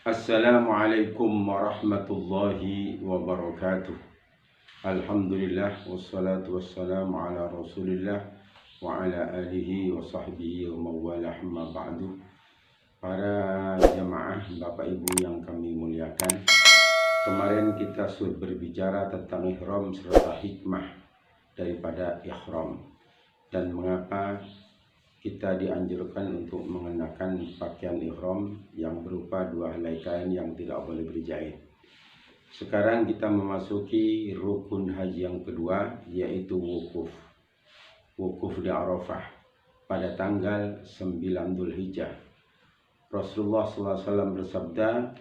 Assalamualaikum warahmatullahi wabarakatuh. Alhamdulillah wassalatu wassalamu ala Rasulillah wa ala alihi wa sahbihi wa mawalah amma ba'du. Para jemaah Bapak Ibu yang kami muliakan, kemarin kita sudah berbicara tentang ihram serta hikmah daripada ihram dan mengapa kita dianjurkan untuk mengenakan pakaian ihram yang berupa dua helai kain yang tidak boleh berjahit. Sekarang kita memasuki rukun haji yang kedua, yaitu wukuf. Wukuf di Arafah pada tanggal 9 Dzulhijjah. Rasulullah SAW bersabda,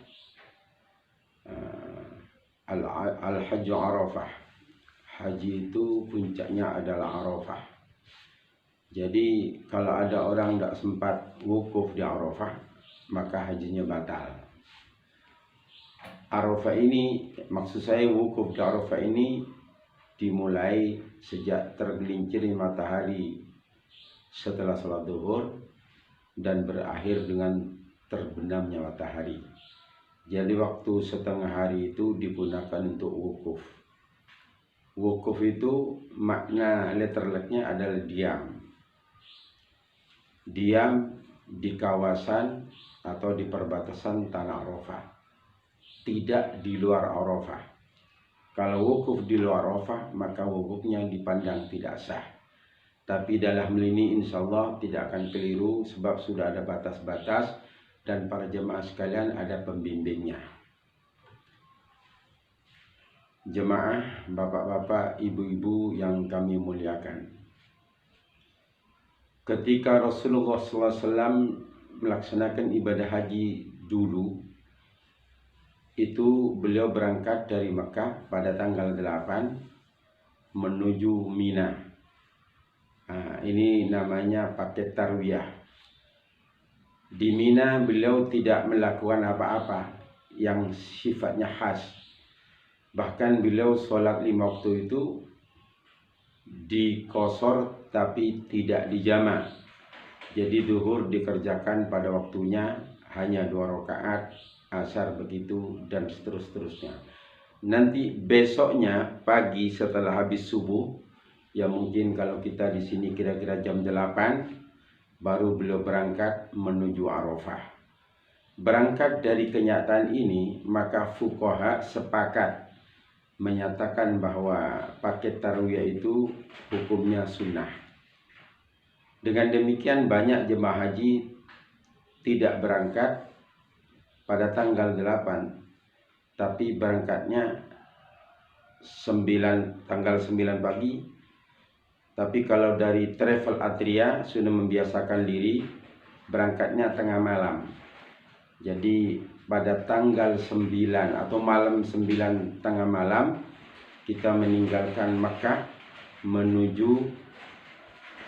Al-Hajju Arafah. Haji itu puncaknya adalah Arafah. Jadi kalau ada orang tidak sempat wukuf di Arafah, maka hajinya batal. Arafah ini, maksud saya wukuf di Arafah ini dimulai sejak tergelincirnya matahari setelah salat zuhur dan berakhir dengan terbenamnya matahari. Jadi waktu setengah hari itu digunakan untuk wukuf. Wukuf itu makna letterleknya adalah diam. Diam di kawasan atau di perbatasan tanah Arafah, tidak di luar Arafah. Kalau wukuf di luar Arafah, maka wukufnya dipandang tidak sah. Tapi dalam hal ini insya Allah tidak akan keliru, sebab sudah ada batas-batas dan para jemaah sekalian ada pembimbingnya. Jemaah, bapak-bapak, ibu-ibu yang kami muliakan, ketika Rasulullah SAW melaksanakan ibadah haji dulu, itu beliau berangkat dari Mekah pada tanggal 8 menuju Mina. Ini namanya paket tarwiyah. Di Mina beliau tidak melakukan apa-apa yang sifatnya khas. Bahkan beliau sholat 5 waktu itu dikosor tapi tidak dijamak. Jadi zuhur dikerjakan pada waktunya hanya 2 rakaat, asar begitu dan seterusnya. Nanti besoknya pagi setelah habis subuh, ya mungkin kalau kita di sini kira-kira jam 8, baru beliau berangkat menuju Arafah. Berangkat dari kenyataan ini, maka fuqaha sepakat menyatakan bahwa paket tarwiyah itu hukumnya sunnah. Dengan demikian banyak jemaah haji tidak berangkat pada tanggal 8, tapi berangkatnya tanggal 9 pagi. Tapi kalau dari Travel Adria sudah membiasakan diri berangkatnya tengah malam. Jadi pada tanggal 9 atau malam 9 tengah malam kita meninggalkan Makkah menuju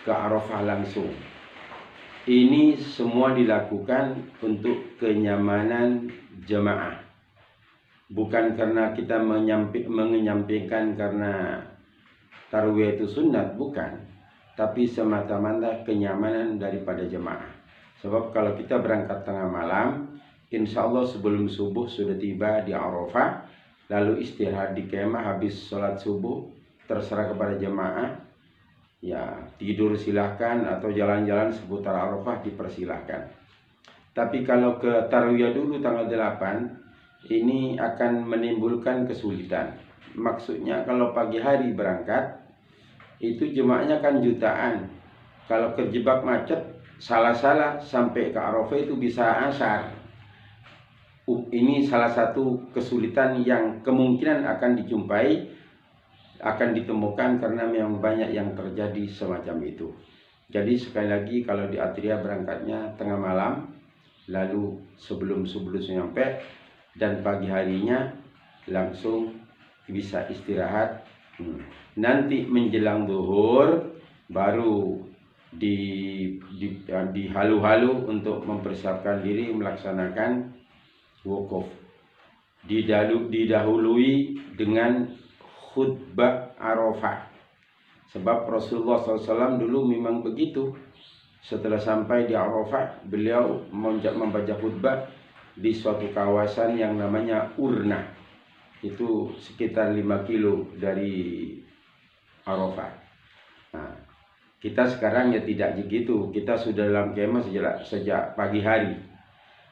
ke Arafah langsung. Ini semua dilakukan untuk kenyamanan jemaah. Bukan karena kita menyampaikan karena tarwiyah itu sunat, bukan. Tapi semata-mata kenyamanan daripada jemaah. Sebab kalau kita berangkat tengah malam, insya Allah sebelum subuh sudah tiba di Arafah, lalu istirahat di kemah habis sholat subuh, terserah kepada jemaah. Ya, tidur silahkan atau jalan-jalan seputar Arafah dipersilahkan. Tapi kalau ke tarwiyah dulu tanggal 8, ini akan menimbulkan kesulitan. Maksudnya kalau pagi hari berangkat, itu jemaahnya kan jutaan. Kalau terjebak macet, salah-salah sampai ke Arafah itu bisa asar. Ini salah satu kesulitan yang kemungkinan akan dijumpai, akan ditemukan karena memang banyak yang terjadi semacam itu. Jadi sekali lagi kalau di Adria berangkatnya tengah malam, lalu sebelum nyampe, dan pagi harinya langsung bisa istirahat. Nanti menjelang zuhur baru di halu-halu untuk mempersiapkan diri melaksanakan wukuf. Didahului dengan khutbah Arafah. Sebab Rasulullah SAW dulu memang begitu. Setelah sampai di Arafah, beliau membaca khutbah di suatu kawasan yang namanya Urna. Itu sekitar 5 kilo dari Arafah. Nah, kita sekarang ya tidak begitu. Kita sudah dalam kemah sejak pagi hari.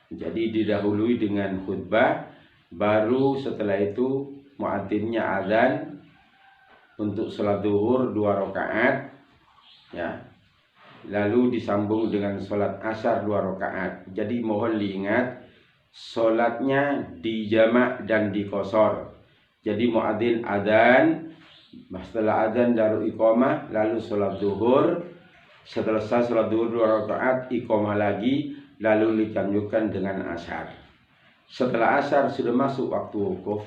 Jadi didahului dengan khutbah, baru setelah itu muadzinnya azan untuk sholat zuhur 2 rakaat, ya. Lalu disambung dengan sholat asar 2 rakaat. Jadi mohon diingat, sholatnya dijamak dan dikosor. Jadi muadzin azan, setelah azan daru iqamah, lalu sholat zuhur. Selesai sholat zuhur 2 rakaat, iqamah lagi, lalu dilanjutkan dengan asar. Setelah asar sudah masuk waktu wukuf.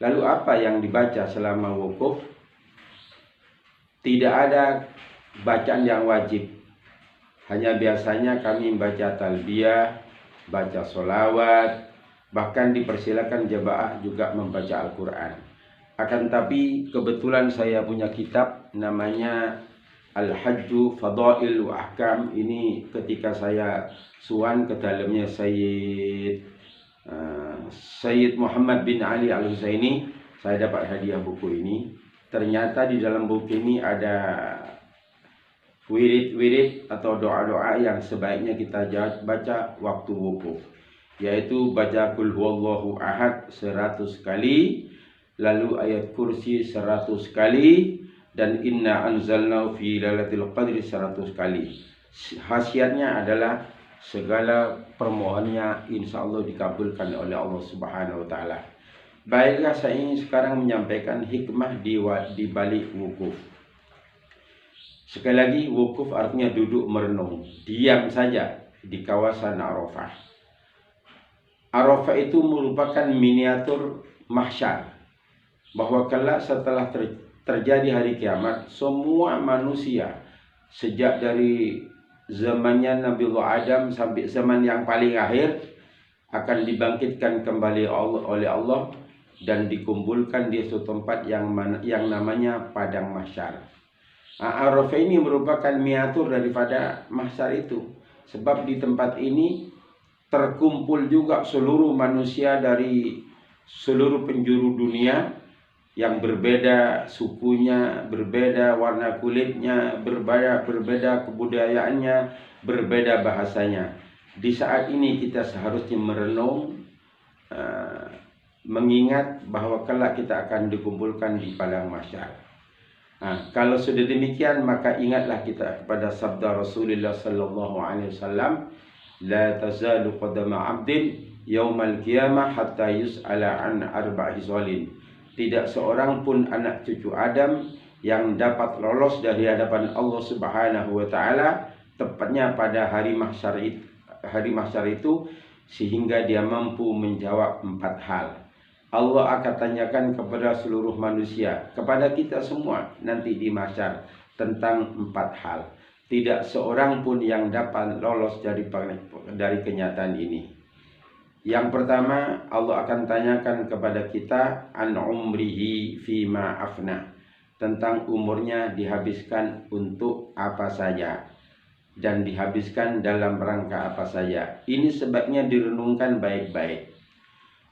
Lalu apa yang dibaca selama wukuf? Tidak ada bacaan yang wajib. Hanya biasanya kami membaca talbiyah, baca sholawat, bahkan dipersilakan jamaah juga membaca Al-Quran. Akan tapi kebetulan saya punya kitab namanya Al-Hajju Fadail wa Ahkam. Ini ketika saya suan ke dalamnya Sayyid Muhammad bin Ali Al-Husaini, saya dapat hadiah buku ini. Ternyata di dalam buku ini ada wirid-wirid atau doa-doa yang sebaiknya kita baca waktu wukuf, yaitu baca Qul huwallahu ahad 100 kali, lalu ayat kursi 100 kali, dan inna anzalnahu fi lailatul qadri 100 kali. Khasiatnya adalah segala permohonannya insya Allah dikabulkan oleh Allah Subhanahu wa Ta'ala. Baiklah, saya ingin sekarang menyampaikan hikmah di balik wukuf. Sekali lagi, wukuf artinya duduk merenung, diam saja di kawasan Arafah. Arafah itu merupakan miniatur mahsyar, bahwa kelak setelah terjadi hari kiamat, semua manusia sejak dari zamannya Nabiullah Adam sampai zaman yang paling akhir akan dibangkitkan kembali oleh Allah dan dikumpulkan di suatu tempat yang namanya padang mahsyar. Arafah ini merupakan miniatur daripada mahsyar itu, sebab di tempat ini terkumpul juga seluruh manusia dari seluruh penjuru dunia yang berbeda sukunya, berbeda warna kulitnya, berbeda kebudayaannya, berbeda bahasanya. Di saat ini kita seharusnya merenung, mengingat bahwa kelak kita akan dikumpulkan di padang mahsyar. Kalau sudah demikian, maka ingatlah kita kepada sabda Rasulullah sallallahu alaihi wasallam, la tazalu qadama 'abdin yaumal qiyamah hatta yus'ala an arba'i khisal. Tidak seorang pun anak cucu Adam yang dapat lolos dari hadapan Allah Subhanahu wa Ta'ala, tepatnya pada hari mahsyar itu, sehingga dia mampu menjawab 4 hal. Allah akan tanyakan kepada seluruh manusia, kepada kita semua nanti di mahsyar, tentang 4 hal. Tidak seorang pun yang dapat lolos dari kenyataan ini. Yang pertama, Allah akan tanyakan kepada kita an umrihi fima afna, tentang umurnya dihabiskan untuk apa saja dan dihabiskan dalam rangka apa saja. Ini sebaiknya direnungkan baik-baik.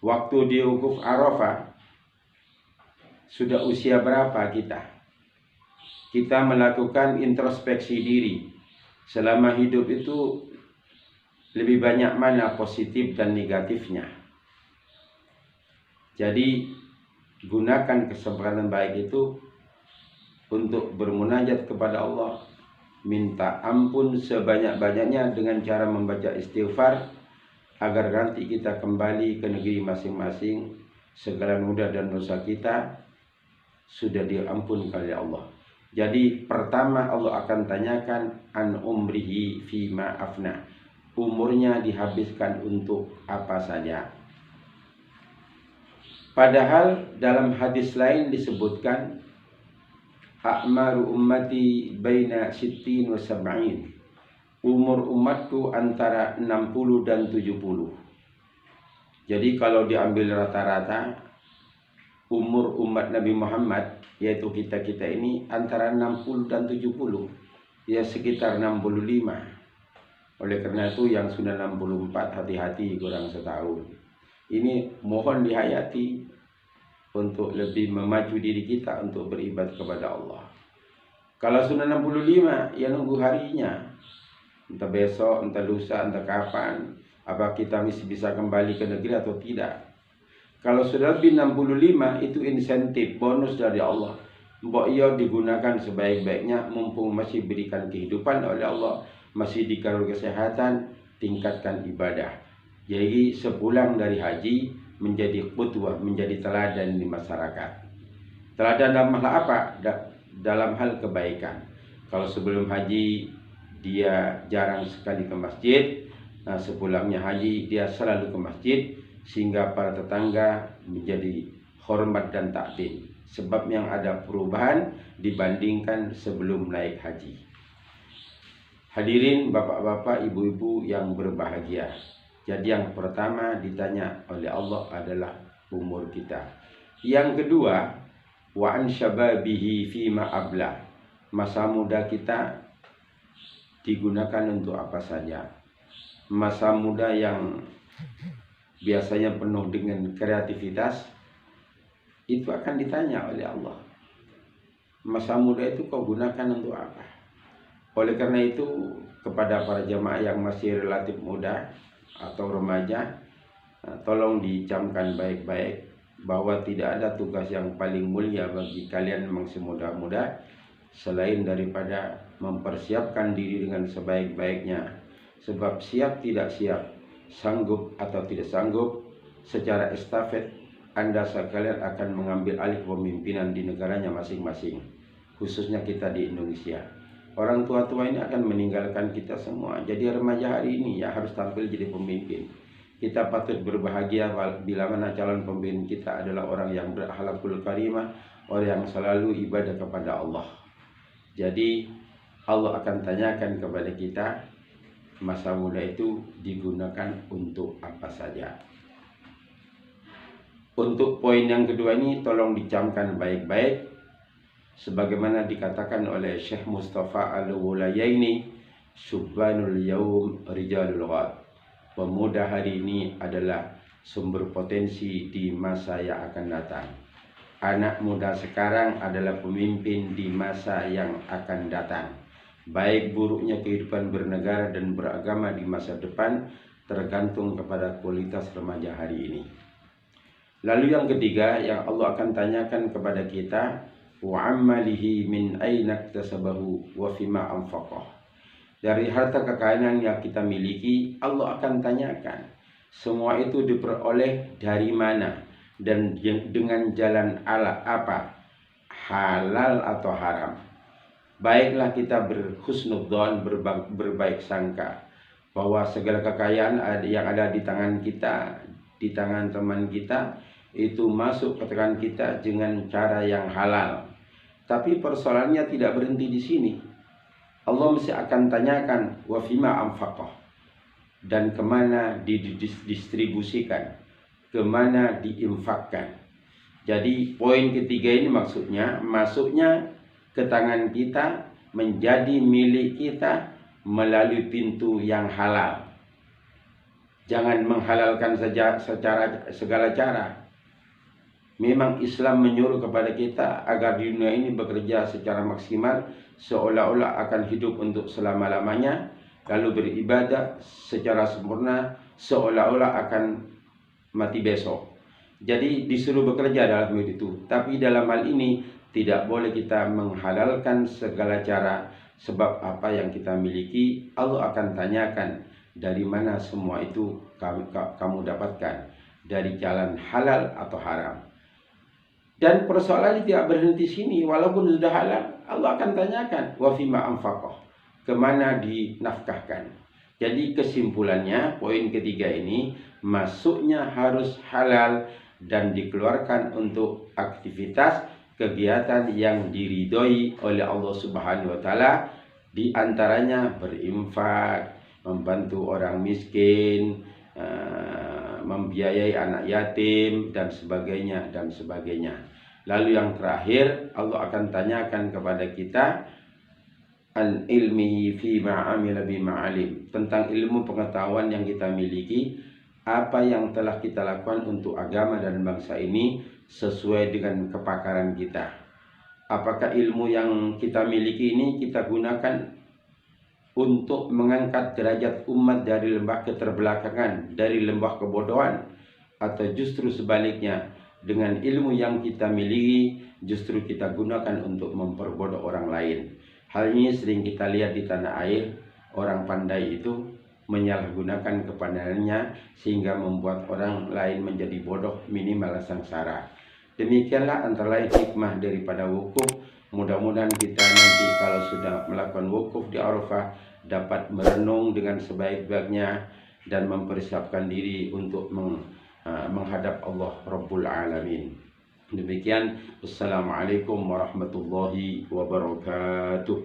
Waktu di wukuf Arafah, sudah usia berapa kita? Kita melakukan introspeksi diri. Selama hidup itu lebih banyak mana positif dan negatifnya. Jadi gunakan kesempatan baik itu untuk bermunajat kepada Allah, minta ampun sebanyak-banyaknya dengan cara membaca istighfar, agar nanti kita kembali ke negeri masing-masing, segala noda dan dosa kita sudah diampunkan oleh Allah. Jadi pertama Allah akan tanyakan an umrihi fima afna, umurnya dihabiskan untuk apa saja. Padahal dalam hadis lain disebutkan a'maru ummati baina sittin wa sab'in, umur umatku antara 60 dan 70. Jadi kalau diambil rata-rata, umur umat Nabi Muhammad, yaitu kita ini, antara 60 dan 70, ya sekitar 65. Oleh karena itu yang sudah 64 hati-hati kurang setahun. Ini mohon dihayati untuk lebih memacu diri kita untuk beribadah kepada Allah. Kalau sudah 65 ya nunggu harinya. Entah besok, entah lusa, entah kapan. Apa kita masih bisa kembali ke negeri atau tidak. Kalau sudah lebih 65 itu insentif, bonus dari Allah. Mbok ia digunakan sebaik-baiknya mumpung masih berikan kehidupan oleh Allah, masih dikaruniai kesehatan, tingkatkan ibadah. Jadi sepulang dari haji menjadi qudwah, menjadi teladan di masyarakat. Teladan dalam hal apa? Dalam hal kebaikan. Kalau sebelum haji dia jarang sekali ke masjid, nah sepulangnya haji dia selalu ke masjid, sehingga para tetangga menjadi hormat dan takdim. Sebab yang ada perubahan dibandingkan sebelum naik haji. Hadirin bapak-bapak, ibu-ibu yang berbahagia. Jadi yang pertama ditanya oleh Allah adalah umur kita. Yang kedua, wa an syababihi fima abla. Masa muda kita digunakan untuk apa saja. Masa muda yang biasanya penuh dengan kreativitas, itu akan ditanya oleh Allah. Masa muda itu kau gunakan untuk apa? Oleh karena itu, kepada para jamaah yang masih relatif muda atau remaja, tolong dicamkan baik-baik bahwa tidak ada tugas yang paling mulia bagi kalian memang semuda-muda selain daripada mempersiapkan diri dengan sebaik-baiknya. Sebab siap tidak siap, sanggup atau tidak sanggup, secara estafet Anda sekalian akan mengambil alih pemimpinan di negaranya masing-masing, khususnya kita di Indonesia. Orang tua-tua ini akan meninggalkan kita semua. Jadi remaja hari ini ya harus tampil jadi pemimpin. Kita patut berbahagia bila mana calon pemimpin kita adalah orang yang berakhlakul karimah, orang yang selalu ibadah kepada Allah. Jadi Allah akan tanyakan kepada kita, masa muda itu digunakan untuk apa saja. Untuk poin yang kedua ini tolong dicamkan baik-baik. Sebagaimana dikatakan oleh Syekh Mustafa Al-Wulayaini, Subhanul Yaum Rijalul Ghad. Pemuda hari ini adalah sumber potensi di masa yang akan datang. Anak muda sekarang adalah pemimpin di masa yang akan datang. Baik buruknya kehidupan bernegara dan beragama di masa depan tergantung kepada kualitas remaja hari ini. Lalu yang ketiga yang Allah akan tanyakan kepada kita, wa ammalihi min aina iktasabahu wa fima anfaqah. Dari harta kekayaan yang kita miliki, Allah akan tanyakan semua itu diperoleh dari mana dan dengan jalan apa, halal atau haram. Baiklah kita berhusnudzon, berbaik sangka bahwa segala kekayaan yang ada di tangan kita, di tangan teman kita, itu masuk ke tangan kita dengan cara yang halal. Tapi persoalannya tidak berhenti di sini. Allah mesti akan tanyakan wa fima anfaqah, dan kemana didistribusikan, kemana diinfakkan. Jadi poin ketiga ini maksudnya masuknya ke tangan kita, menjadi milik kita melalui pintu yang halal. Jangan menghalalkan saja secara segala cara. Memang Islam menyuruh kepada kita agar di dunia ini bekerja secara maksimal, seolah-olah akan hidup untuk selama-lamanya, lalu beribadah secara sempurna, seolah-olah akan mati besok. Jadi disuruh bekerja dalam hidup itu. Tapi dalam hal ini tidak boleh kita menghalalkan segala cara, sebab apa yang kita miliki Allah akan tanyakan dari mana semua itu kamu dapatkan, dari jalan halal atau haram. Dan persoalannya tidak berhenti sini. Walaupun sudah halal, Allah akan tanyakan wa fima anfaqah, kemana dinafkahkan. Jadi kesimpulannya poin ketiga ini masuknya harus halal dan dikeluarkan untuk aktivitas kegiatan yang diridhoi oleh Allah Subhanahu wa taala, di antaranya berinfak, membantu orang miskin, membiayai anak yatim dan sebagainya dan sebagainya. Lalu yang terakhir Allah akan tanyakan kepada kita an ilmihi fi ma'amila bima alim, tentang ilmu pengetahuan yang kita miliki, apa yang telah kita lakukan untuk agama dan bangsa ini sesuai dengan kepakaran kita. Apakah ilmu yang kita miliki ini kita gunakan untuk mengangkat derajat umat dari lembah keterbelakangan, dari lembah kebodohan, atau justru sebaliknya, dengan ilmu yang kita miliki justru kita gunakan untuk memperbodoh orang lain. Hal ini sering kita lihat di tanah air. Orang pandai itu menyalahgunakan kepandaiannya sehingga membuat orang lain menjadi bodoh, minimal sengsara. Demikianlah antara lain hikmah daripada wukuf. Mudah-mudahan kita nanti kalau sudah melakukan wukuf di Arafah dapat merenung dengan sebaik-baiknya dan mempersiapkan diri untuk menghadap Allah Rabbul Alamin. Demikian, wassalamualaikum warahmatullahi wabarakatuh.